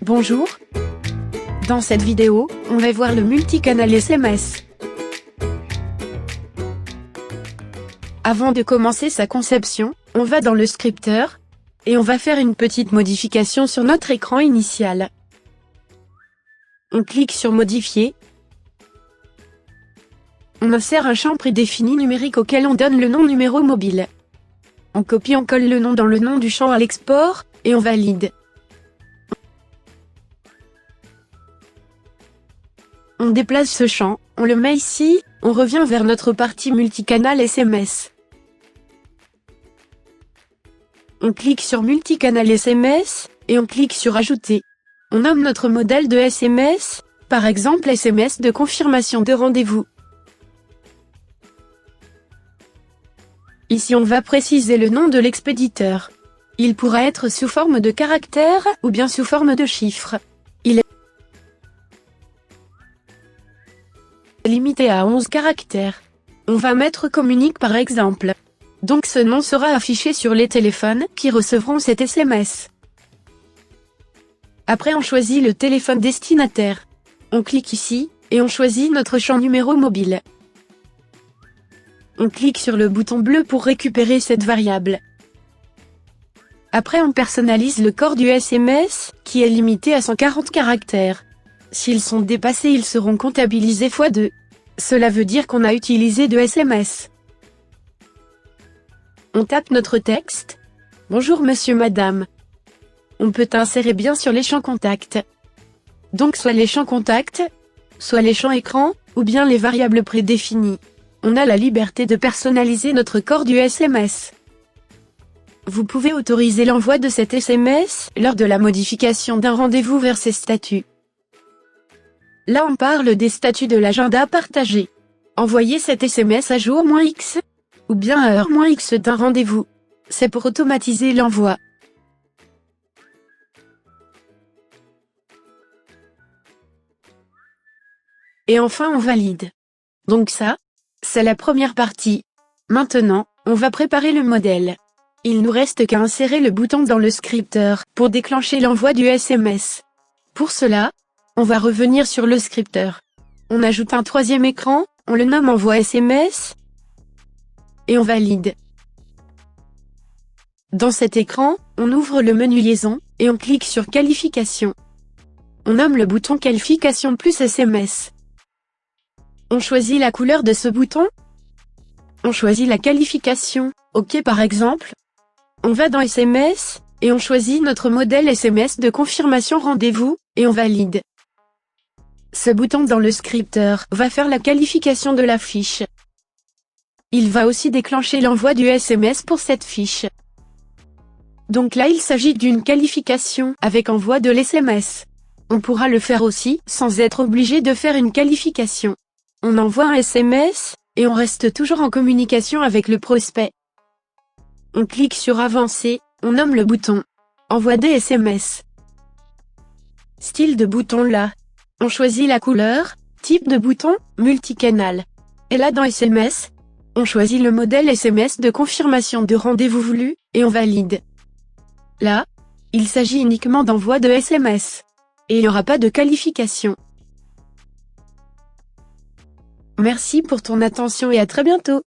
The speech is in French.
Bonjour. Dans cette vidéo, on va voir le multicanal SMS. Avant de commencer sa conception, on va dans le scripteur, et on va faire une petite modification sur notre écran initial. On clique sur Modifier. On insère un champ prédéfini numérique auquel on donne le nom numéro mobile. On copie-colle le nom dans le nom du champ à l'export, et on valide. On déplace ce champ, on le met ici, on revient vers notre partie multicanal SMS. On clique sur Multicanal SMS, et on clique sur Ajouter. On nomme notre modèle de SMS, par exemple SMS de confirmation de rendez-vous. Ici on va préciser le nom de l'expéditeur. Il pourra être sous forme de caractères, ou bien sous forme de chiffres. Il est limité à 11 caractères. On va mettre communique par exemple. Donc ce nom sera affiché sur les téléphones qui recevront cet SMS. Après on choisit le téléphone destinataire. On clique ici, et on choisit notre champ numéro mobile. On clique sur le bouton bleu pour récupérer cette variable. Après on personnalise le corps du SMS, qui est limité à 140 caractères. S'ils sont dépassés, ils seront comptabilisés x2. Cela veut dire qu'on a utilisé 2 SMS. On tape notre texte. Bonjour monsieur madame. On peut insérer bien sûr les champs contacts. Donc soit les champs contacts, soit les champs écran, ou bien les variables prédéfinies. On a la liberté de personnaliser notre corps du SMS. Vous pouvez autoriser l'envoi de cet SMS lors de la modification d'un rendez-vous vers ses statuts. Là on parle des statuts de l'agenda partagé. Envoyer cet SMS à jour-X, ou bien à heure-X d'un rendez-vous. C'est pour automatiser l'envoi. Et enfin on valide. Donc ça, c'est la première partie. Maintenant, on va préparer le modèle. Il nous reste qu'à insérer le bouton dans le scripteur pour déclencher l'envoi du SMS. Pour cela, on va revenir sur le scripteur. On ajoute un troisième écran, on le nomme envoi SMS, et on valide. Dans cet écran, on ouvre le menu liaison, et on clique sur qualification. On nomme le bouton qualification plus SMS. On choisit la couleur de ce bouton. On choisit la qualification, OK par exemple. On va dans SMS, et on choisit notre modèle SMS de confirmation rendez-vous, et on valide. Ce bouton dans le scripteur va faire la qualification de la fiche. Il va aussi déclencher l'envoi du SMS pour cette fiche. Donc là il s'agit d'une qualification avec envoi de l'SMS. On pourra le faire aussi sans être obligé de faire une qualification. On envoie un SMS, et on reste toujours en communication avec le prospect. On clique sur Avancer, on nomme le bouton Envoi des SMS. Style de bouton là. On choisit la couleur, type de bouton, multicanal. Et là dans SMS, on choisit le modèle SMS de confirmation de rendez-vous voulu, et on valide. Là, il s'agit uniquement d'envoi de SMS. Et il n'y aura pas de qualification. Merci pour ton attention et à très bientôt.